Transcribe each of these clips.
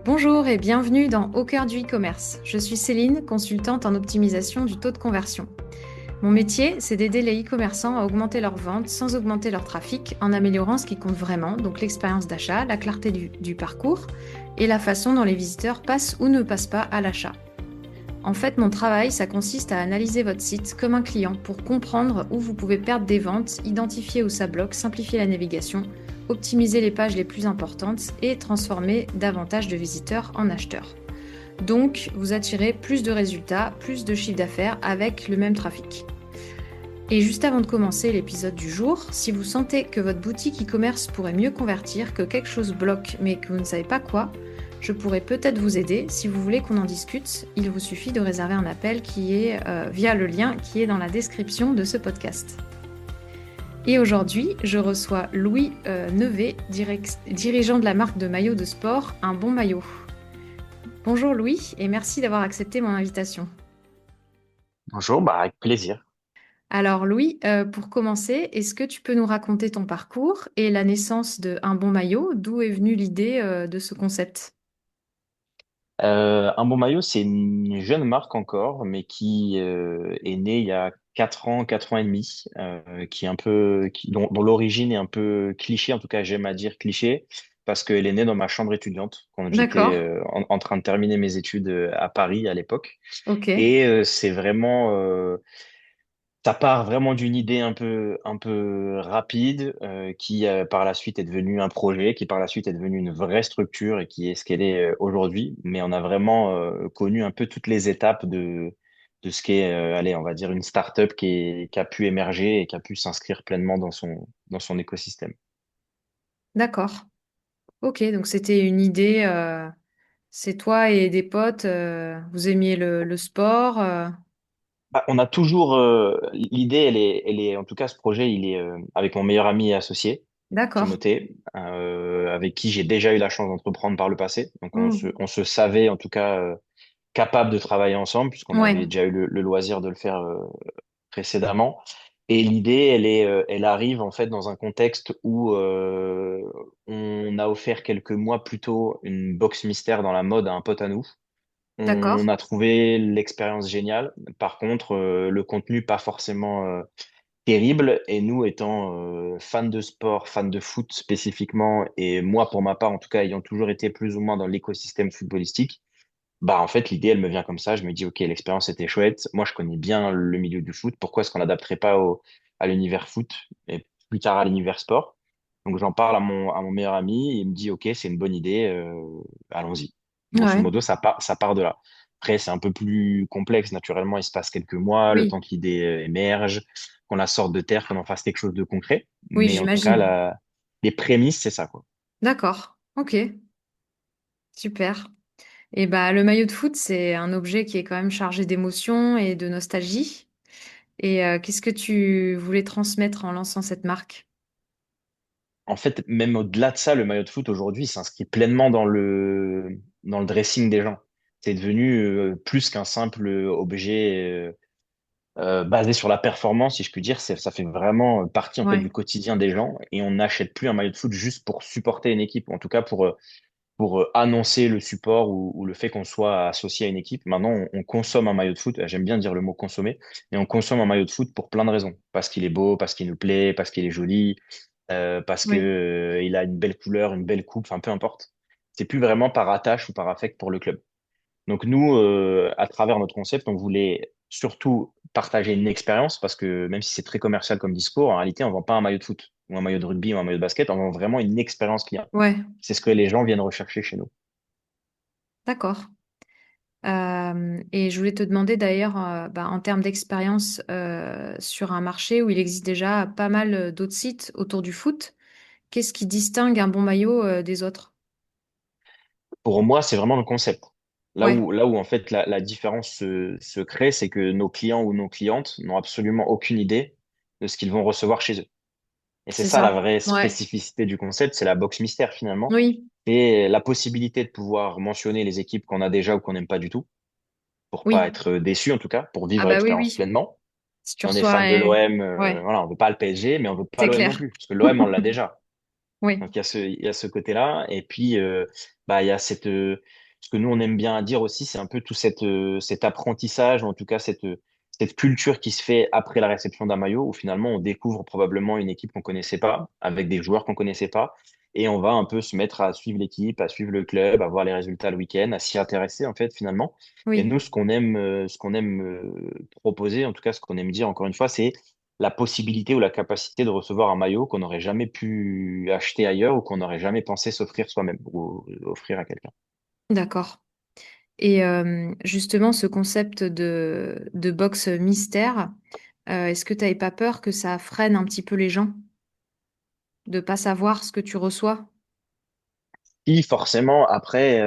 Bonjour et bienvenue dans Au cœur du e-commerce. Je suis Céline, consultante en optimisation du taux de conversion. Mon métier, c'est d'aider les e-commerçants à augmenter leurs ventes sans augmenter leur trafic en améliorant ce qui compte vraiment, donc l'expérience d'achat, la clarté du parcours et la façon dont les visiteurs passent ou ne passent pas à l'achat. En fait, mon travail, ça consiste à analyser votre site comme un client pour comprendre où vous pouvez perdre des ventes, identifier où ça bloque, simplifier la navigation, optimiser les pages les plus importantes et transformer davantage de visiteurs en acheteurs. Donc, vous attirez plus de résultats, plus de chiffre d'affaires avec le même trafic. Et juste avant de commencer l'épisode du jour, si vous sentez que votre boutique e-commerce pourrait mieux convertir, que quelque chose bloque mais que vous ne savez pas quoi, je pourrais peut-être vous aider. Si vous voulez qu'on en discute, il vous suffit de réserver un appel qui est via le lien qui est dans la description de ce podcast. Et aujourd'hui, je reçois Louis Nevet, dirigeant de la marque de maillots de sport Un Bon Maillot. Bonjour Louis et merci d'avoir accepté mon invitation. Bonjour, avec plaisir. Alors Louis, pour commencer, est-ce que tu peux nous raconter ton parcours et la naissance de Un Bon Maillot? D'où est venue l'idée de ce concept? Un bon maillot, c'est une jeune marque encore, mais qui est née il y a 4 ans et demi, qui est un peu, dont l'origine est un peu cliché, en tout cas j'aime à dire cliché, parce qu'elle est née dans ma chambre étudiante quand j'étais D'accord, en train de terminer mes études à Paris à l'époque. ok, Et c'est vraiment, ça part vraiment d'une idée un peu rapide, qui par la suite est devenue un projet, qui par la suite est devenue une vraie structure et qui est ce qu'elle est aujourd'hui. Mais on a vraiment connu un peu toutes les étapes de ce qu'est, allez, on va dire une start-up qui a pu émerger et qui a pu s'inscrire pleinement dans son écosystème. d'accord. Ok, donc c'était une idée, c'est toi et des potes, vous aimiez le sport. On a toujours l'idée, elle est, en tout cas, ce projet, il est avec mon meilleur ami et associé. D'accord. Timothée, avec qui j'ai déjà eu la chance d'entreprendre par le passé. Donc Hmm. on se savait en tout cas capable de travailler ensemble, puisqu'on Ouais, avait déjà eu le loisir de le faire précédemment. Et l'idée, elle arrive en fait dans un contexte où on a offert quelques mois plus tôt une box mystère dans la mode à un pote à nous. On d'accord. a trouvé l'expérience géniale. Par contre, le contenu pas forcément terrible. Et nous, étant fans de sport, fans de foot spécifiquement, et moi, pour ma part, en tout cas, ayant toujours été plus ou moins dans l'écosystème footballistique, en fait, l'idée, elle me vient comme ça. Je me dis, OK, l'expérience était chouette. Moi, je connais bien le milieu du foot. Pourquoi est-ce qu'on n'adapterait pas à l'univers foot et plus tard à l'univers sport? Donc, j'en parle à mon meilleur ami. Il me dit, OK, c'est une bonne idée. Allons-y. Grosso Ouais, modo, ça part de là. Après, c'est un peu plus complexe. Naturellement, il se passe quelques mois, le oui, temps que l'idée émerge, qu'on la sorte de terre, qu'on en fasse quelque chose de concret. oui, Mais en tout cas, j'imagine. les prémices, c'est ça, quoi. D'accord. Ok, super. Et bah, le maillot de foot, c'est un objet qui est quand même chargé d'émotions et de nostalgie. Et qu'est-ce que tu voulais transmettre en lançant cette marque? En fait, même au-delà de ça, le maillot de foot aujourd'hui il s'inscrit pleinement dans le dressing des gens. C'est devenu plus qu'un simple objet basé sur la performance, si je puis dire. Ça fait vraiment partie en fait Ouais, du quotidien des gens et on n'achète plus un maillot de foot juste pour supporter une équipe, ou en tout cas pour annoncer le support ou le fait qu'on soit associé à une équipe. Maintenant, on consomme un maillot de foot. J'aime bien dire le mot consommer, et on consomme un maillot de foot pour plein de raisons. Parce qu'il est beau, parce qu'il nous plaît, parce qu'il est joli, parce que oui, il a une belle couleur, une belle coupe, enfin peu importe. C'est plus vraiment par attache ou par affect pour le club. Donc nous, à travers notre concept, on voulait surtout partager une expérience, parce que même si c'est très commercial comme discours, en réalité, on vend pas un maillot de foot ou un maillot de rugby ou un maillot de basket, on vend vraiment une expérience client. ouais, C'est ce que les gens viennent rechercher chez nous. d'accord. Et je voulais te demander d'ailleurs, bah, en termes d'expérience sur un marché où il existe déjà pas mal d'autres sites autour du foot, qu'est-ce qui distingue un bon maillot des autres? Pour moi, c'est vraiment le concept. Là Ouais, où, là où en fait la différence se crée, c'est que nos clients ou nos clientes n'ont absolument aucune idée de ce qu'ils vont recevoir chez eux. Et c'est c'est ça la ça. vraie Ouais, spécificité du concept, c'est la box mystère finalement. oui, Et la possibilité de pouvoir mentionner les équipes qu'on a déjà ou qu'on n'aime pas du tout, pour pas oui. être déçu en tout cas, pour Ah vivre bah oui, l'expérience oui. pleinement. Si tu On est reçois fan de un... l'OM, Ouais, voilà, on veut pas le PSG, mais on veut pas c'est l'OM non clair. plus, parce que l'OM on l'a déjà. Oui, Donc il y a ce côté-là. Et puis, bah, il y a ce que nous, on aime bien dire aussi, c'est un peu tout cet apprentissage, ou en tout cas cette culture qui se fait après la réception d'un maillot, où finalement, on découvre probablement une équipe qu'on connaissait pas, avec des joueurs qu'on connaissait pas. Et on va un peu se mettre à suivre l'équipe, à suivre le club, à voir les résultats le week-end, à s'y intéresser, en fait, finalement. Et oui, nous, ce qu'on aime proposer, en tout cas, ce qu'on aime dire, encore une fois, c'est la possibilité ou la capacité de recevoir un maillot qu'on n'aurait jamais pu acheter ailleurs ou qu'on n'aurait jamais pensé s'offrir soi-même ou offrir à quelqu'un. d'accord. Et justement, ce concept de box mystère, est-ce que tu n'avais pas peur que ça freine un petit peu les gens de pas savoir ce que tu reçois? Si forcément, après,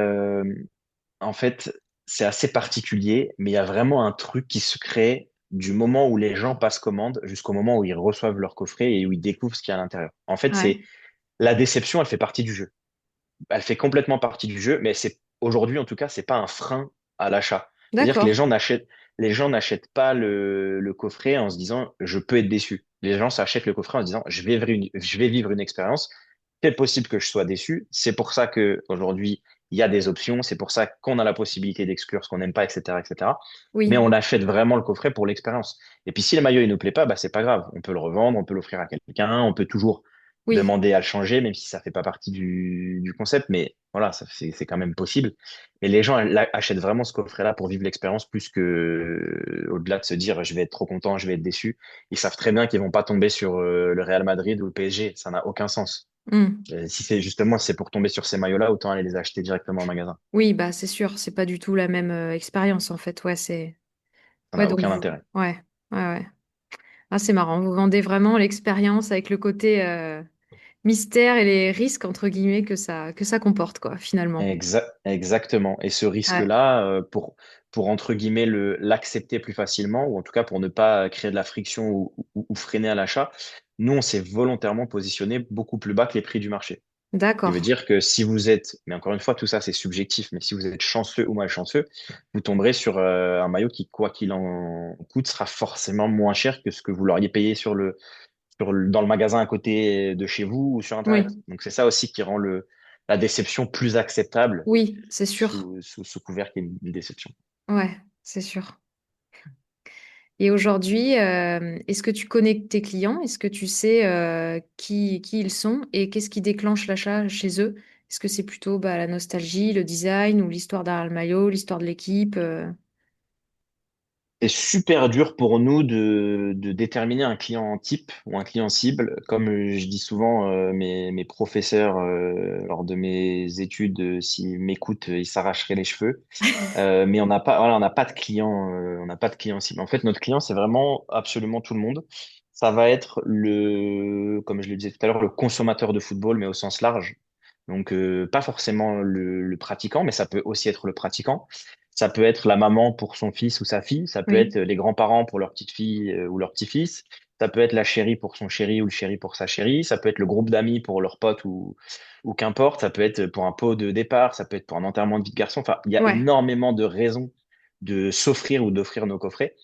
en fait, c'est assez particulier, mais il y a vraiment un truc qui se crée du moment où les gens passent commande jusqu'au moment où ils reçoivent leur coffret et où ils découvrent ce qu'il y a à l'intérieur. En fait, Ouais, c'est la déception, elle fait partie du jeu. Elle fait complètement partie du jeu, mais c'est aujourd'hui en tout cas, c'est pas un frein à l'achat. C'est-à-dire que d'accord. les gens n'achètent pas le coffret en se disant je peux être déçu. Les gens s'achètent le coffret en se disant je vais vivre une expérience. C'est possible que je sois déçu. C'est pour ça que aujourd'hui il y a des options. C'est pour ça qu'on a la possibilité d'exclure ce qu'on n'aime pas, etc., etc. Mais Oui, on achète vraiment le coffret pour l'expérience. Et puis si le maillot il nous plaît pas, bah c'est pas grave. On peut le revendre, on peut l'offrir à quelqu'un, on peut toujours oui, demander à le changer, même si ça fait pas partie du concept. Mais voilà, c'est quand même possible. Et les gens achètent vraiment ce coffret-là pour vivre l'expérience plus que au-delà de se dire je vais être trop content, je vais être déçu. Ils savent très bien qu'ils vont pas tomber sur le Real Madrid ou le PSG. Ça n'a aucun sens. hmm. Si c'est justement si c'est pour tomber sur ces maillots-là, autant aller les acheter directement en magasin. Oui, bah c'est sûr, c'est pas du tout la même expérience en fait. Ouais, c'est Ça ouais n'a donc aucun vous intérêt. ouais, ouais, ouais. Ah, c'est marrant, vous vendez vraiment l'expérience avec le côté mystère et les risques entre guillemets que ça comporte quoi, finalement. Exactement. Et ce Ouais, risque-là, pour entre guillemets l'accepter plus facilement, ou en tout cas pour ne pas créer de la friction ou freiner à l'achat, nous, on s'est volontairement positionné beaucoup plus bas que les prix du marché. Ce qui veut d'accord. dire que si vous êtes, mais encore une fois, tout ça c'est subjectif, mais si vous êtes chanceux ou malchanceux, vous tomberez sur un maillot qui, quoi qu'il en coûte, sera forcément moins cher que ce que vous l'auriez payé dans le magasin à côté de chez vous ou sur Oui, Internet. Donc c'est ça aussi qui rend la déception plus acceptable oui, c'est sûr. sous couvert qu'il y ait une déception. Ouais, c'est sûr. Et aujourd'hui, est-ce que tu connais tes clients? Est-ce que tu sais qui ils sont et qu'est-ce qui déclenche l'achat chez eux? Est-ce que c'est plutôt bah, la nostalgie, le design ou l'histoire derrière le maillot, l'histoire de l'équipe? C'est super dur pour nous de déterminer un client type ou un client cible. Comme je dis souvent, mes professeurs lors de mes études, s'ils m'écoutent, ils s'arracheraient les cheveux. Mais on n'a pas, voilà, on n'a pas de client, on n'a pas de client cible. En fait, notre client, c'est vraiment absolument tout le monde. Ça va être comme je le disais tout à l'heure, le consommateur de football, mais au sens large. Donc, pas forcément le pratiquant, mais ça peut aussi être le pratiquant. Ça peut être la maman pour son fils ou sa fille. Ça peut être Oui, les grands-parents pour leur petite fille ou leur petit-fils. Ça peut être la chérie pour son chéri ou le chéri pour sa chérie. Ça peut être le groupe d'amis pour leur pote ou qu'importe. Ça peut être pour un pot de départ. Ça peut être pour un enterrement de vie de garçon. Enfin, il y a ouais, énormément de raisons de s'offrir ou d'offrir nos coffrets.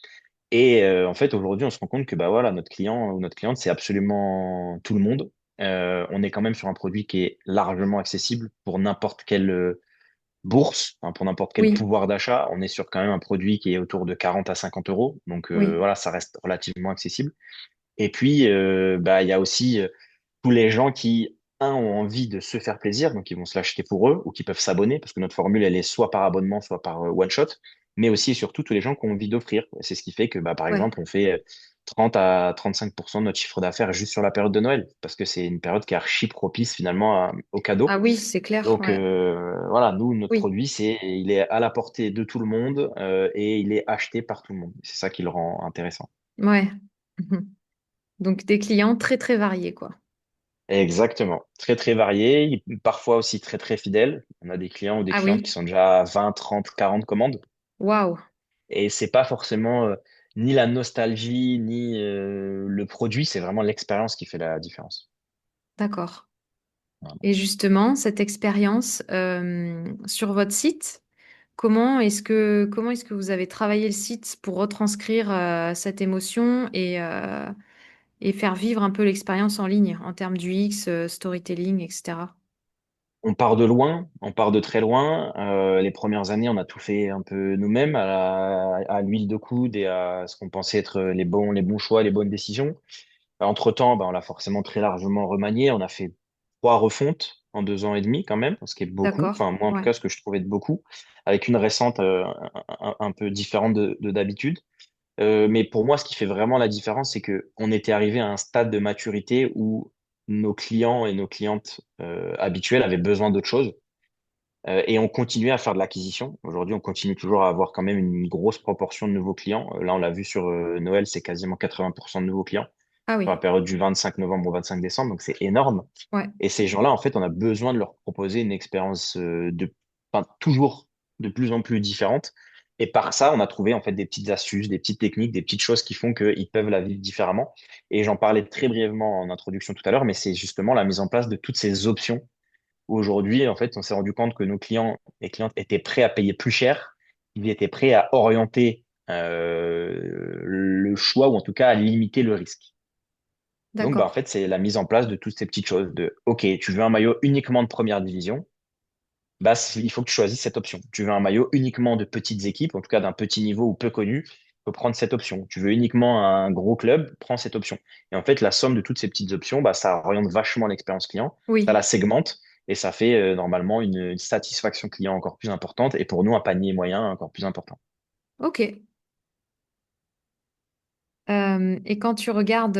Et en fait, aujourd'hui, on se rend compte que bah voilà, notre client ou notre cliente, c'est absolument tout le monde. On est quand même sur un produit qui est largement accessible pour n'importe quelle bourse, hein, pour n'importe quel oui, pouvoir d'achat. On est sur quand même un produit qui est autour de 40 à 50 euros. Donc oui, voilà, ça reste relativement accessible. Et puis, bah, il y a aussi tous les gens qui, un, ont envie de se faire plaisir, donc ils vont se l'acheter pour eux, ou qui peuvent s'abonner, parce que notre formule, elle est soit par abonnement, soit par one shot, mais aussi et surtout tous les gens qui ont envie d'offrir. C'est ce qui fait que, bah, par ouais. exemple, on fait 30 à 35% de notre chiffre d'affaires juste sur la période de Noël, parce que c'est une période qui est archi propice finalement aux cadeaux. Ah oui, c'est clair, Donc ouais. voilà, nous, notre Oui, produit, il est à la portée de tout le monde et il est acheté par tout le monde. C'est ça qui le rend intéressant. ouais. Mhm. Donc des clients très très variés, quoi. Exactement. Très, très varié, parfois aussi très, très fidèle. On a des clients ou des Ah clientes qui oui, sont déjà à 20, 30, 40 commandes. waouh, Et c'est pas forcément ni la nostalgie, ni le produit, c'est vraiment l'expérience qui fait la différence. d'accord. Voilà. Et justement, cette expérience sur votre site, comment est-ce que vous avez travaillé le site pour retranscrire cette émotion et faire vivre un peu l'expérience en ligne en termes d'UX, storytelling, etc. On part de loin, on part de très loin. Les premières années, on a tout fait un peu nous-mêmes, à l'huile de coude et à ce qu'on pensait être les bons choix, les bonnes décisions. Entre-temps, on l'a forcément très largement remanié. On a fait 3 refontes en 2 ans et demi quand même, ce qui est beaucoup. D'accord. Enfin, moi, en tout Ouais. cas, ce que je trouvais de beaucoup, avec une récente un peu différente de d'habitude. Mais pour moi, ce qui fait vraiment la différence, c'est que on était arrivé à un stade de maturité où nos clients et nos clientes habituelles avaient besoin d'autre chose. Et on continuait à faire de l'acquisition. Aujourd'hui, on continue toujours à avoir quand même une grosse proportion de nouveaux clients. Là, on l'a vu sur Noël, c'est quasiment 80% de nouveaux clients Ah sur la oui. période du 25 novembre au 25 décembre. Donc, c'est énorme. Ouais. Et ces gens-là, en fait, on a besoin de leur proposer une expérience enfin, toujours de plus en plus différente. Et par ça, on a trouvé en fait des petites astuces, des petites techniques, des petites choses qui font qu'ils peuvent la vivre différemment. Et j'en parlais très brièvement en introduction tout à l'heure, mais c'est justement la mise en place de toutes ces options. Aujourd'hui, en fait, on s'est rendu compte que nos clients et clientes étaient prêts à payer plus cher. Ils étaient prêts à orienter le choix ou en tout cas à limiter le risque. Donc, en D'accord. fait, c'est la mise en place de toutes ces petites choses de, OK, tu veux un maillot uniquement de première division, il faut que tu choisisses cette option. Tu veux un maillot uniquement de petites équipes, en tout cas d'un petit niveau ou peu connu, il faut prendre cette option. Tu veux uniquement un gros club, prends cette option. Et en fait, la somme de toutes ces petites options, ça oriente vachement l'expérience client, ça Oui. la segmente et ça fait normalement une satisfaction client encore plus importante et pour nous, un panier moyen encore plus important. Ok. Et quand tu regardes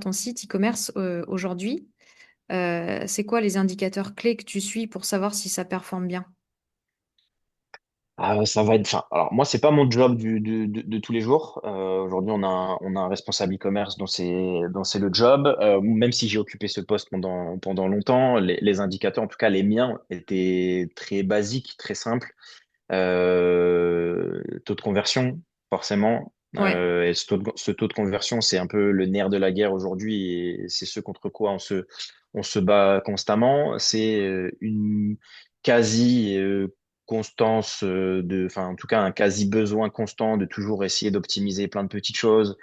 ton site e-commerce aujourd'hui, c'est quoi les indicateurs clés que tu suis pour savoir si ça performe bien? Ça va être, enfin, alors moi, c'est pas mon job de tous les jours. Aujourd'hui, on a un responsable e-commerce dont c'est le job. Même si j'ai occupé ce poste pendant longtemps, les indicateurs, en tout cas les miens, étaient très basiques, très simples. Taux de conversion, forcément. Ouais. Et ce taux de conversion, c'est un peu le nerf de la guerre aujourd'hui et c'est ce contre quoi on se bat constamment. C'est une quasi constance enfin en tout cas un quasi besoin constant de toujours essayer d'optimiser plein de petites choses,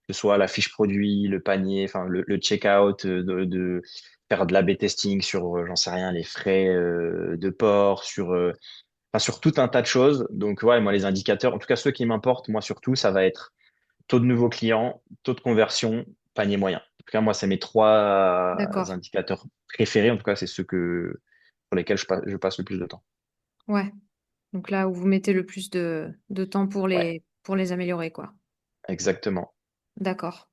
que ce soit la fiche produit, le panier, enfin le checkout, de faire de l'A/B testing sur, j'en sais rien, les frais de port, enfin, sur tout un tas de choses. Donc, ouais, moi, les indicateurs, en tout cas, ceux qui m'importent, moi, surtout, ça va être taux de nouveaux clients, taux de conversion, panier moyen. En tout cas, moi, c'est mes trois D'accord. indicateurs préférés. En tout cas, c'est ceux sur lesquels je passe le plus de temps. Ouais. Donc là où vous mettez le plus de temps Ouais, pour les améliorer, quoi. exactement. D'accord.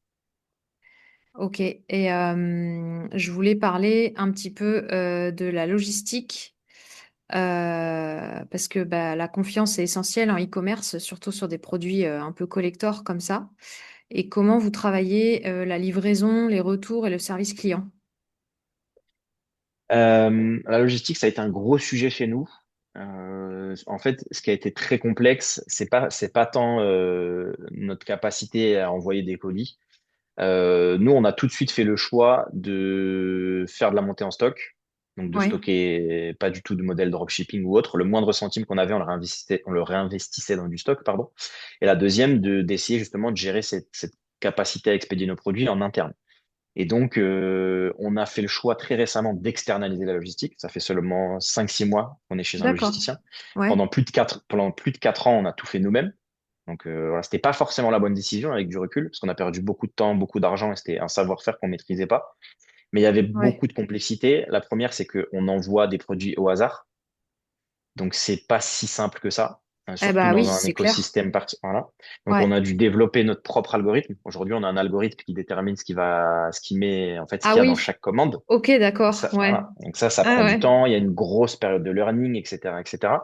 Ok. Et je voulais parler un petit peu de la logistique parce que bah, la confiance est essentielle en e-commerce, surtout sur des produits un peu collector comme ça. Et comment vous travaillez la livraison, les retours et le service client? La logistique, ça a été un gros sujet chez nous. En fait, ce qui a été très complexe, c'est pas tant notre capacité à envoyer des colis. Nous, on a tout de suite fait le choix de faire de la montée en stock, donc de Oui. stocker pas du tout de modèle dropshipping ou autre. Le moindre centime qu'on avait, on le réinvestissait dans du stock, pardon. Et la deuxième, d'essayer justement de gérer cette capacité à expédier nos produits en interne. Et donc, on a fait le choix très récemment d'externaliser la logistique. Ça fait seulement 5 6 mois qu'on est chez un D'accord. logisticien. Ouais. Pendant plus de 4 ans, on a tout fait nous-mêmes. Donc voilà, c'était pas forcément la bonne décision avec du recul, parce qu'on a perdu beaucoup de temps, beaucoup d'argent, et c'était un savoir-faire qu'on maîtrisait pas. Mais il y avait Ouais. beaucoup de complexité. La première, c'est qu'on envoie des produits au hasard, donc c'est pas si simple que ça, Eh surtout bah oui, dans un c'est clair. écosystème parti. Voilà. Donc on Ouais. a dû développer notre propre algorithme. Aujourd'hui, on a un algorithme qui détermine ce qu'il met, en fait, ce Ah qu'il y a dans oui. chaque commande. Ok, d'accord. Ça, Ouais. voilà. Donc ça Ah prend du ouais. temps. Il y a une grosse période de learning, etc., etc.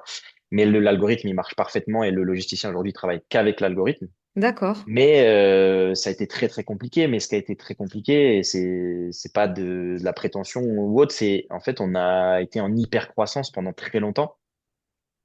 Mais l'algorithme, il marche parfaitement et le logisticien aujourd'hui travaille qu'avec l'algorithme. D'accord. Mais ça a été très très compliqué. Mais ce qui a été très compliqué, et c'est pas de la prétention ou autre, c'est en fait on a été en hyper croissance pendant très longtemps.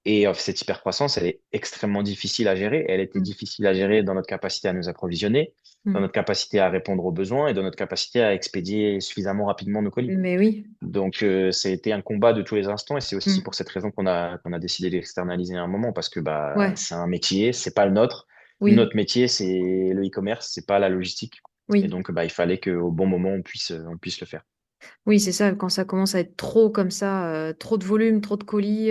Et cette hyper croissance, elle est extrêmement difficile à gérer. Elle était Mm. difficile à gérer dans notre capacité à nous approvisionner, dans Mm. notre capacité à répondre aux besoins et dans notre capacité à expédier suffisamment rapidement nos colis. Mais oui. Donc ça a été un combat de tous les instants et c'est aussi Mm. pour cette raison qu'on a décidé d'externaliser à un moment parce que Ouais. c'est un métier, c'est pas le nôtre. Oui. Notre métier, c'est le e-commerce, c'est pas la logistique. Et Oui, donc, bah, il fallait qu'au bon moment, on puisse le faire. oui, c'est ça. Quand ça commence à être trop comme ça, trop de volume, trop de colis,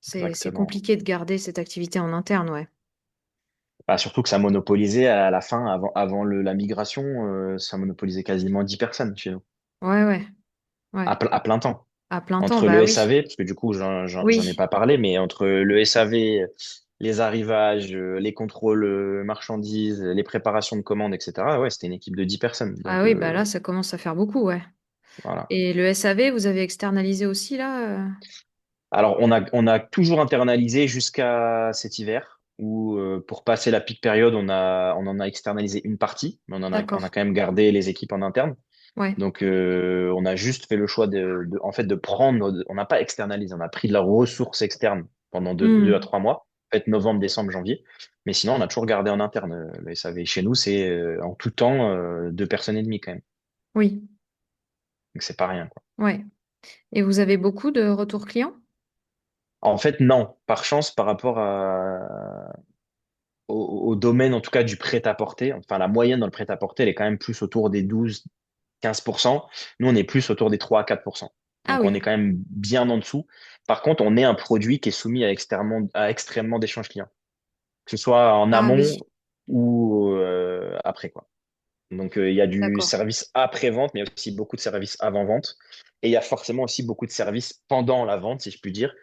c'est Exactement. compliqué de garder cette activité en interne, ouais. Bah, surtout que ça monopolisait à la fin, avant la migration, ça monopolisait quasiment 10 personnes chez nous, Ouais, ouais, ouais. à plein temps. À plein temps, Entre bah le oui. SAV, parce que du coup, j'en ai Oui. pas parlé, mais entre le SAV, les arrivages, les contrôles marchandises, les préparations de commandes, etc., ouais, c'était une équipe de 10 personnes. Ah Donc, oui, bah là, ça commence à faire beaucoup, ouais. voilà. Et le SAV, vous avez externalisé aussi, là? Alors, on a toujours internalisé jusqu'à cet hiver, où pour passer la peak période, on en a externalisé une partie, mais on a D'accord. quand même gardé les équipes en interne. Ouais. Donc, on a juste fait le choix en fait, de prendre, on n'a pas externalisé, on a pris de la ressource externe pendant 2 à 3 mois, en fait, novembre, décembre, janvier. Mais sinon, on a toujours gardé en interne le SAV. Chez nous, c'est en tout temps 2 personnes et demie quand même. Oui. Donc, c'est pas rien, quoi. Ouais. Et vous avez beaucoup de retours clients? En fait, non. Par chance, par rapport au domaine, en tout cas, du prêt-à-porter, enfin, la moyenne dans le prêt-à-porter, elle est quand même plus autour des 12 15%. Nous, on est plus autour des 3 à 4%. Ah Donc, on est oui. quand même bien en dessous. Par contre, on est un produit qui est soumis à extrêmement d'échanges clients, que ce soit en Ah amont oui. ou après, quoi. Donc, il y a du D'accord. service après-vente, mais il y a aussi beaucoup de services avant-vente. Et il y a forcément aussi beaucoup de services pendant la vente, si je puis dire.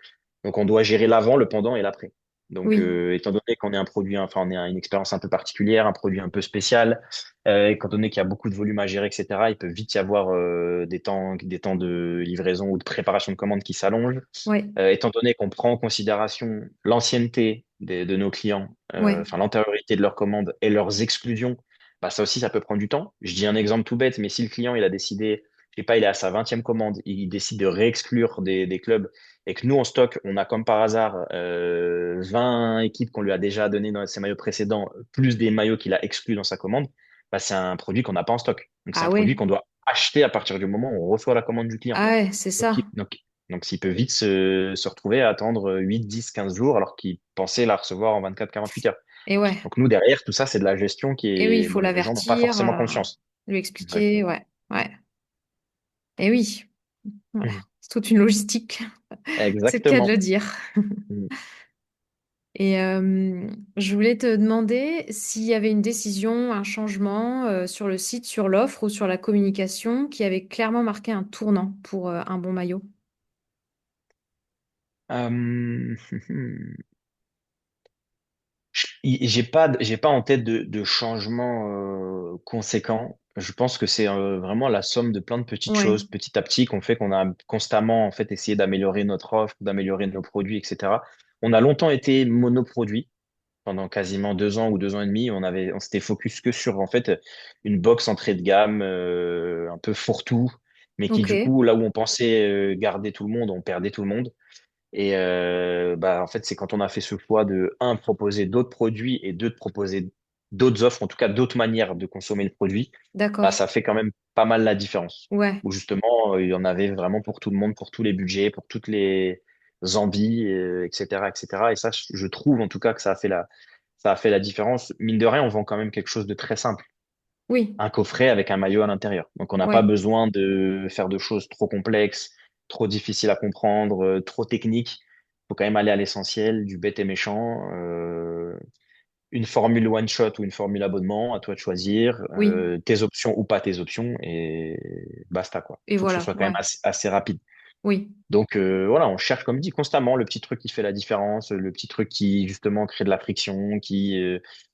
Donc, on doit gérer l'avant, le pendant et l'après. Donc, Oui. étant donné qu'on est un produit, enfin, on est une expérience un peu particulière, un produit un peu spécial, étant donné qu'il y a beaucoup de volume à gérer, etc., il peut vite y avoir des temps de livraison ou de préparation de commandes qui s'allongent. Ouais. Étant donné qu'on prend en considération l'ancienneté de nos clients, Ouais. enfin l'antériorité de leurs commandes et leurs exclusions, bah ça aussi, ça peut prendre du temps. Je dis un exemple tout bête, mais si le client, il a décidé, je sais pas, il est à sa 20e commande, il décide de réexclure des clubs et que nous, en stock, on a comme par hasard 20 équipes qu'on lui a déjà donné dans ses maillots précédents, plus des maillots qu'il a exclus dans sa commande, bah, c'est un produit qu'on n'a pas en stock. Donc, c'est Ah un produit ouais. qu'on doit acheter à partir du moment où on reçoit la commande du client. Ah ouais, c'est Donc, ça. donc s'il peut vite se retrouver à attendre 8, 10, 15 jours alors qu'il pensait la recevoir en 24, 48 heures. Et ouais. Donc nous, derrière, tout ça, c'est de la gestion Et oui, il faut dont les gens n'ont pas l'avertir, forcément conscience. lui expliquer, Exactement. ouais. Ouais. Et oui. Ouais. Mhm. C'est toute une logistique. C'est le cas de le Exactement. dire. Mhm. Et je voulais te demander s'il y avait une décision, un changement sur le site, sur l'offre ou sur la communication qui avait clairement marqué un tournant pour un bon maillot. Euh, j'ai pas en tête de changement conséquent. Je pense que c'est vraiment la somme de plein de petites Ouais, choses, petit à petit, qu'on fait qu'on a constamment en fait essayé d'améliorer notre offre, d'améliorer nos produits, etc. On a longtemps été monoproduit pendant quasiment 2 ans ou 2 ans et demi. On s'était focus que sur en fait une box entrée de gamme un peu fourre-tout, mais qui ok, du coup là où on pensait garder tout le monde, on perdait tout le monde. Et bah, en fait, c'est quand on a fait ce choix de, un, proposer d'autres produits et deux, de proposer d'autres offres, en tout cas d'autres manières de consommer le produit, bah, d'accord. ça fait quand même pas mal la différence. Ouais, Où justement, il y en avait vraiment pour tout le monde, pour tous les budgets, pour toutes les envies, etc., etc. Et ça, je trouve en tout cas que ça a fait la différence. Mine de rien, on vend quand même quelque chose de très simple. oui, Un coffret avec un maillot à l'intérieur. Donc, on n'a pas ouais. besoin de faire de choses trop complexes, trop difficiles à comprendre, trop techniques. Il faut quand même aller à l'essentiel, du bête et méchant. Une formule one shot ou une formule abonnement, à toi de choisir, Oui, tes options ou pas tes options, et basta, quoi. et Il faut que ce voilà, soit quand même ouais, assez rapide. oui. Donc voilà, on cherche, comme dit, constamment le petit truc qui fait la différence, le petit truc qui justement crée de la friction, qui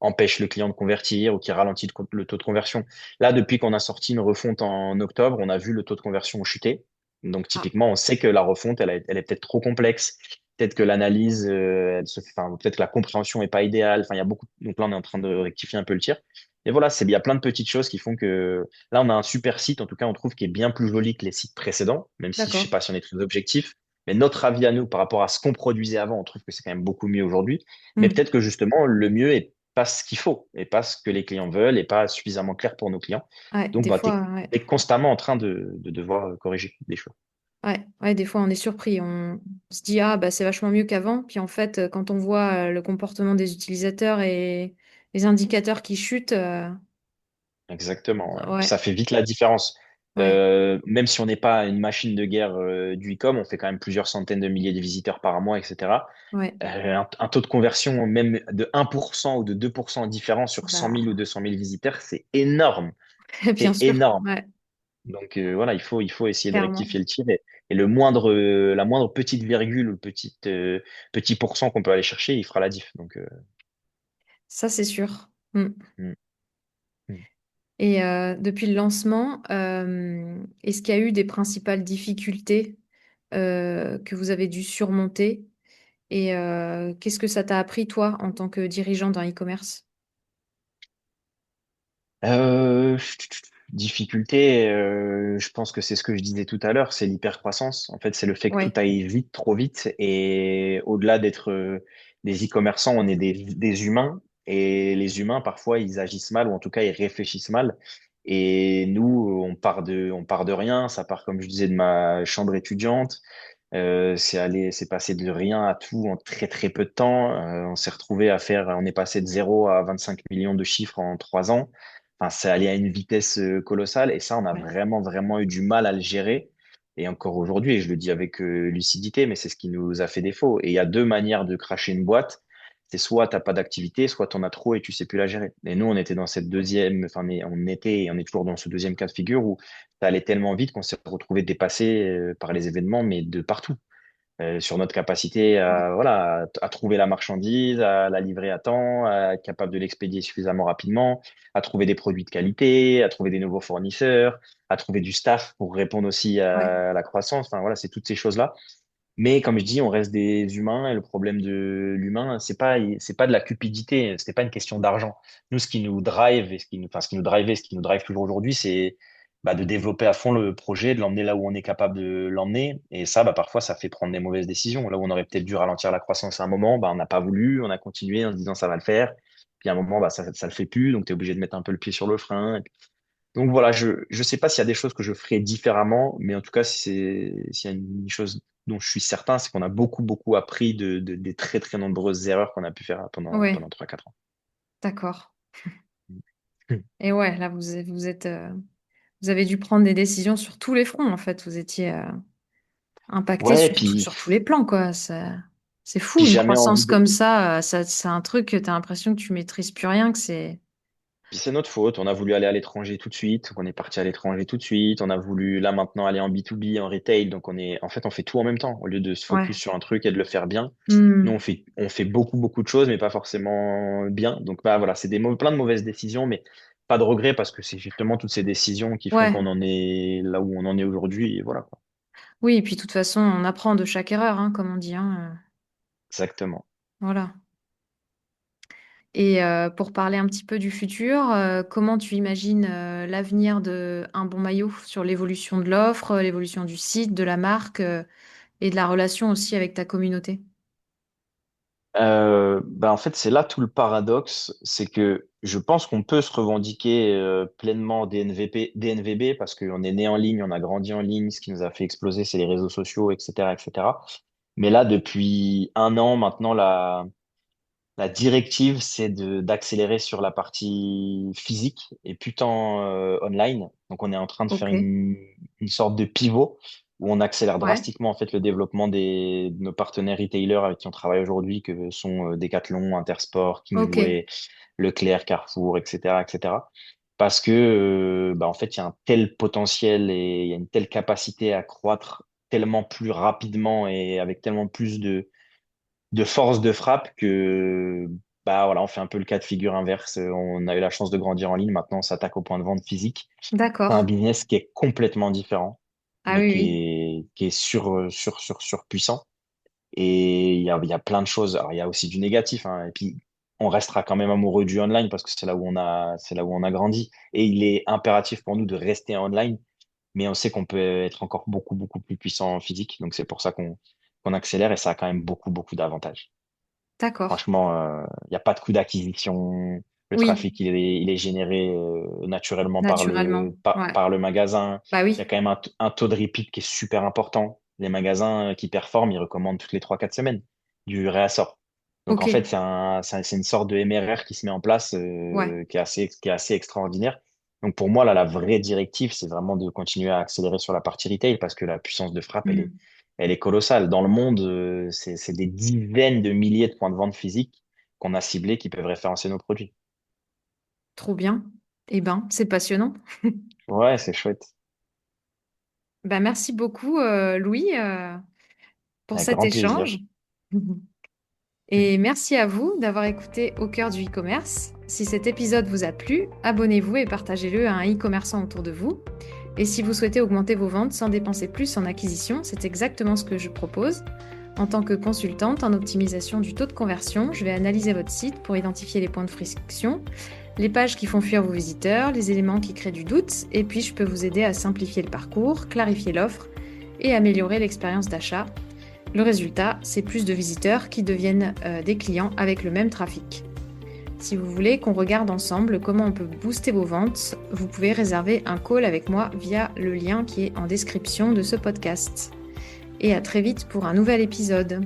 empêche le client de convertir ou qui ralentit le taux de conversion. Là, depuis qu'on a sorti une refonte en octobre, on a vu le taux de conversion chuter. Donc Ah, typiquement, on sait que la refonte, elle est peut-être trop complexe, peut-être que l'analyse, enfin, peut-être que la compréhension est pas idéale. Enfin, il y a beaucoup. Donc là, on est en train de rectifier un peu le tir. Et voilà, il y a plein de petites choses qui font que là, on a un super site, en tout cas, on trouve qui est bien plus joli que les sites précédents, même si je sais d'accord. pas si on est très objectif. Mais notre avis à nous par rapport à ce qu'on produisait avant, on trouve que c'est quand même beaucoup mieux aujourd'hui. Mais Hmm. peut-être que justement, le mieux est pas ce qu'il faut, et pas ce que les clients veulent, et pas suffisamment clair pour nos clients. Ouais, Donc, des bah, fois, ouais. t'es constamment en train de devoir corriger des choses. Ouais, ouais, des fois on est surpris. On se dit, ah, bah, c'est vachement mieux qu'avant. Puis en fait, quand on voit le comportement des utilisateurs et les indicateurs qui chutent, Exactement. Ouais. Puis Ouais, ça fait vite la différence. ouais, Même si on n'est pas une machine de guerre du e-com, on fait quand même plusieurs centaines de milliers de visiteurs par mois, etc. ouais. Un taux de conversion même de 1% ou de 2% différent sur 100 000 ou Bah, 200 000 visiteurs, c'est énorme. bien C'est sûr, énorme. ouais, Donc voilà, il faut essayer de clairement. rectifier le tir et la moindre petite virgule ou petit pourcent qu'on peut aller chercher, il fera la diff. Donc, Ça, c'est sûr. Mm. mm, mm. Et depuis le lancement, est-ce qu'il y a eu des principales difficultés que vous avez dû surmonter? Et qu'est-ce que ça t'a appris, toi, en tant que dirigeant d'un e-commerce? Euh, difficulté, je pense que c'est ce que je disais tout à l'heure, c'est l'hypercroissance. En fait, c'est le fait que tout Ouais, aille vite, trop vite. Et au-delà d'être des e-commerçants, on est des humains. Et les humains, parfois, ils agissent mal, ou en tout cas, ils réfléchissent mal. Et nous, on part de rien. Ça part, comme je disais, de ma chambre étudiante. C'est passé de rien à tout en très très peu de temps. On s'est retrouvé à faire, on est passé de 0 à 25 millions de chiffres en 3 ans. Enfin, c'est allé à une vitesse colossale et ça, on a ouais, vraiment, vraiment eu du mal à le gérer. Et encore aujourd'hui, et je le dis avec lucidité, mais c'est ce qui nous a fait défaut. Et il y a deux manières de cracher une boîte. C'est soit t'as pas d'activité, soit t'en as trop et tu sais plus la gérer. Et nous, on était dans cette deuxième, enfin, on était et on est toujours dans ce deuxième cas de figure où ça allait tellement vite qu'on s'est retrouvé dépassé par les événements, mais de partout sur notre capacité ouais, à, voilà, à trouver la marchandise, à la livrer à temps, à être capable de l'expédier suffisamment rapidement, à trouver des produits de qualité, à trouver des nouveaux fournisseurs, à trouver du staff pour répondre aussi ouais, à la croissance. Enfin, voilà, c'est toutes ces choses-là. Mais comme je dis, on reste des humains et le problème de l'humain, c'est pas de la cupidité, c'est pas une question d'argent. Nous, ce qui nous drive et ce qui nous drivait, ce qui nous drive toujours aujourd'hui, c'est bah, de développer à fond le projet, de l'emmener là où on est capable de l'emmener. Et ça, bah, parfois, ça fait prendre des mauvaises décisions. Là où on aurait peut-être dû ralentir la croissance à un moment, bah, on n'a pas voulu, on a continué en se disant ça va le faire. Puis à un moment, bah, ça le fait plus, donc tu es obligé de mettre un peu le pied sur le frein. Donc voilà, je sais pas s'il y a des choses que je ferais différemment, mais en tout cas, s'il y a une chose dont je suis certain, c'est qu'on a beaucoup, beaucoup appris des très, très nombreuses erreurs qu'on a pu faire ouais, pendant 3 4 ans. d'accord. Et ouais, là, vous avez dû prendre des décisions sur tous les fronts, en fait. Vous étiez impacté Ouais, sur tous les plans, quoi. C'est puis fou, une jamais envie croissance de. comme ça. C'est un truc que tu as l'impression que tu maîtrises plus rien, que c'est... Puis c'est notre faute. On a voulu aller à l'étranger tout de suite. Donc on est parti à l'étranger tout de suite. On a voulu là maintenant aller en B2B, en retail. Donc en fait, on fait tout en même temps. Au lieu de se focus Ouais. sur un truc et de le faire bien. Nous, Hmm. on fait beaucoup, beaucoup de choses, mais pas forcément bien. Donc bah voilà, c'est plein de mauvaises décisions, mais pas de regrets parce que c'est justement toutes ces décisions qui font Ouais. qu'on en est là où on en est aujourd'hui. Et voilà, quoi. Oui, et puis de toute façon, on apprend de chaque erreur, hein, comme on dit, hein. Exactement. Voilà. Et pour parler un petit peu du futur, comment tu imagines l'avenir de Un Bon Maillot sur l'évolution de l'offre, l'évolution du site, de la marque et de la relation aussi avec ta communauté? Bah en fait, c'est là tout le paradoxe, c'est que je pense qu'on peut se revendiquer pleinement DNVB parce qu'on est né en ligne, on a grandi en ligne, ce qui nous a fait exploser, c'est les réseaux sociaux, etc., etc. Mais là, depuis un an maintenant, la directive, c'est d'accélérer sur la partie physique et plus tant online. Donc, on est en train de faire Ok. une sorte de pivot où on accélère Ouais. drastiquement en fait le développement de nos partenaires retailers avec qui on travaille aujourd'hui, que sont Decathlon, Intersport, Ok. Kingsway, Leclerc, Carrefour, etc., etc. Parce que bah, en fait, il y a un tel potentiel et il y a une telle capacité à croître tellement plus rapidement et avec tellement plus de force de frappe que bah voilà, on fait un peu le cas de figure inverse. On a eu la chance de grandir en ligne, maintenant on s'attaque au point de vente physique. C'est un D'accord. business qui est complètement différent, Ah mais oui, oui. qui est surpuissant. Et il y a plein de choses. Alors il y a aussi du négatif, hein. Et puis on restera quand même amoureux du online parce que c'est là où on a grandi. Et il est impératif pour nous de rester en online, mais on sait qu'on peut être encore beaucoup, beaucoup plus puissant en physique. Donc c'est pour ça qu'on accélère et ça a quand même beaucoup, beaucoup d'avantages. D'accord. Franchement, il n'y a pas de coût d'acquisition. Le Oui, trafic, il est généré naturellement naturellement. Ouais. par le magasin. Bah Il y a oui. quand même un taux de repeat qui est super important. Les magasins qui performent, ils recommandent toutes les 3 4 semaines du réassort. Donc Ok. en fait, c'est une sorte de MRR qui se met en place Ouais. qui est assez extraordinaire. Donc pour moi, là, la vraie directive, c'est vraiment de continuer à accélérer sur la partie retail parce que la puissance de frappe, Mhm. elle est colossale. Dans le monde, c'est des dizaines de milliers de points de vente physiques qu'on a ciblés qui peuvent référencer nos produits. Trop bien. Eh ben, c'est passionnant. Ouais, c'est chouette. Bah, merci beaucoup, Louis, pour Avec cet grand plaisir. échange. Et merci à vous d'avoir écouté Au cœur du e-commerce. Si cet épisode vous a plu, abonnez-vous et partagez-le à un e-commerçant autour de vous. Et si vous souhaitez augmenter vos ventes sans dépenser plus en acquisition, c'est exactement ce que je propose. En tant que consultante en optimisation du taux de conversion, je vais analyser votre site pour identifier les points de friction, les pages qui font fuir vos visiteurs, les éléments qui créent du doute, et puis je peux vous aider à simplifier le parcours, clarifier l'offre et améliorer l'expérience d'achat. Le résultat, c'est plus de visiteurs qui deviennent des clients avec le même trafic. Si vous voulez qu'on regarde ensemble comment on peut booster vos ventes, vous pouvez réserver un call avec moi via le lien qui est en description de ce podcast. Et à très vite pour un nouvel épisode.